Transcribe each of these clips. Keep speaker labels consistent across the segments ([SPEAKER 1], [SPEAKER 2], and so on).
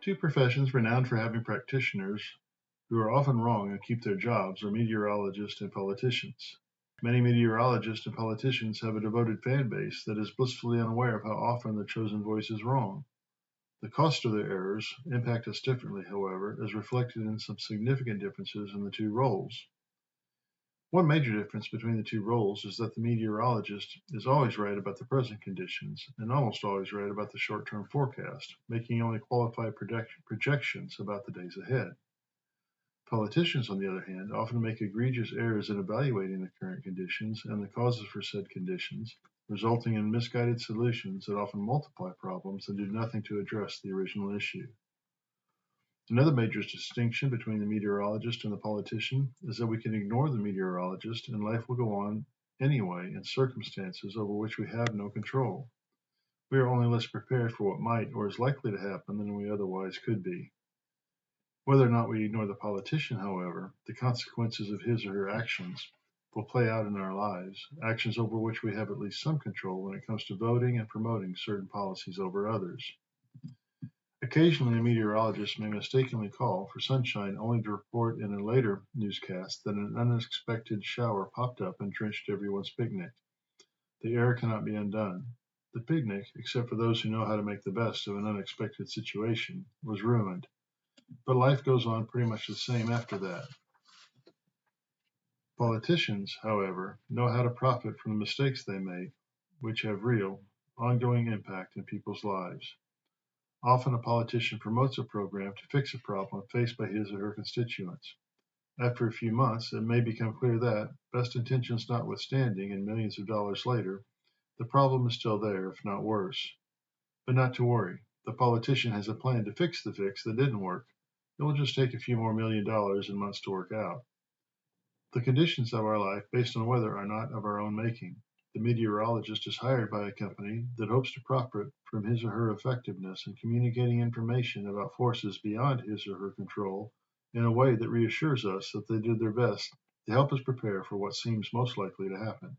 [SPEAKER 1] Two professions renowned for having practitioners who are often wrong and keep their jobs are meteorologists and politicians. Many meteorologists and politicians have a devoted fan base that is blissfully unaware of how often their chosen voice is wrong. The cost of their errors impact us differently, however, as reflected in some significant differences in the two roles. One major difference between the two roles is that the meteorologist is always right about the present conditions and almost always right about the short-term forecast, making only qualified projections about the days ahead. Politicians, on the other hand, often make egregious errors in evaluating the current conditions and the causes for said conditions, resulting in misguided solutions that often multiply problems and do nothing to address the original issue. Another major distinction between the meteorologist and the politician is that we can ignore the meteorologist and life will go on anyway in circumstances over which we have no control. We are only less prepared for what might or is likely to happen than we otherwise could be. Whether or not we ignore the politician, however, the consequences of his or her actions will play out in our lives, actions over which we have at least some control when it comes to voting and promoting certain policies over others. Occasionally, a meteorologist may mistakenly call for sunshine only to report in a later newscast that an unexpected shower popped up and drenched everyone's picnic. The error cannot be undone. The picnic, except for those who know how to make the best of an unexpected situation, was ruined. But life goes on pretty much the same after that. Politicians, however, know how to profit from the mistakes they make, which have real, ongoing impact in people's lives. Often a politician promotes a program to fix a problem faced by his or her constituents. After a few months, it may become clear that, best intentions notwithstanding and millions of dollars later, the problem is still there, if not worse. But not to worry. The politician has a plan to fix the fix that didn't work. It will just take a few more $1,000,000 and months to work out. The conditions of our life based on weather are not of our own making. The meteorologist is hired by a company that hopes to profit from his or her effectiveness in communicating information about forces beyond his or her control in a way that reassures us that they did their best to help us prepare for what seems most likely to happen.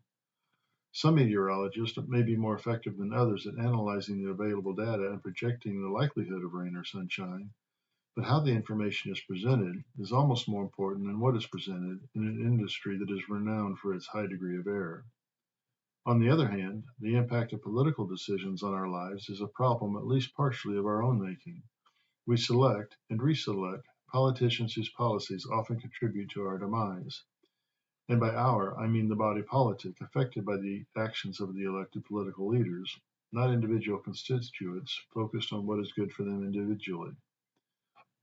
[SPEAKER 1] Some meteorologists may be more effective than others at analyzing the available data and projecting the likelihood of rain or sunshine, but how the information is presented is almost more important than what is presented in an industry that is renowned for its high degree of error. On the other hand, the impact of political decisions on our lives is a problem at least partially of our own making. We select and reselect politicians whose policies often contribute to our demise. And by our, I mean the body politic affected by the actions of the elected political leaders, not individual constituents focused on what is good for them individually.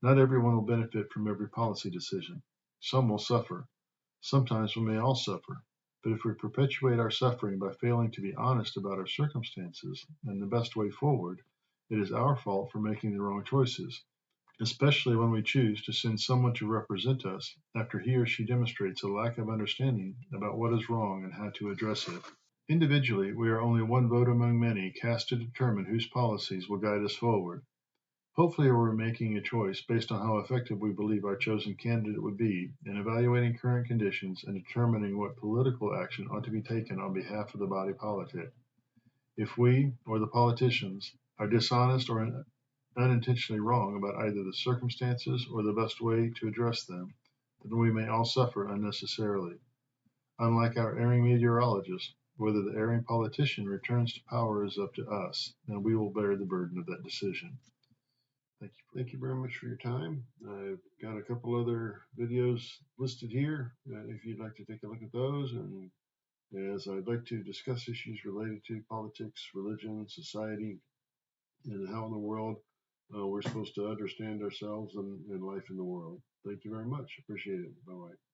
[SPEAKER 1] Not everyone will benefit from every policy decision. Some will suffer. Sometimes we may all suffer. But if we perpetuate our suffering by failing to be honest about our circumstances and the best way forward, it is our fault for making the wrong choices, especially when we choose to send someone to represent us after he or she demonstrates a lack of understanding about what is wrong and how to address it. Individually, we are only one vote among many cast to determine whose policies will guide us forward. Hopefully, we're making a choice based on how effective we believe our chosen candidate would be in evaluating current conditions and determining what political action ought to be taken on behalf of the body politic. If we, or the politicians, are dishonest or unintentionally wrong about either the circumstances or the best way to address them, then we may all suffer unnecessarily. Unlike our erring meteorologist, whether the erring politician returns to power is up to us, and we will bear the burden of that decision. Thank you very much for your time. I've got a couple other videos listed here if you'd like to take a look at those. And as I'd like to discuss issues related to politics, religion, society, and how in the world we're supposed to understand ourselves and life in the world. Thank you very much. Appreciate it. Bye-bye.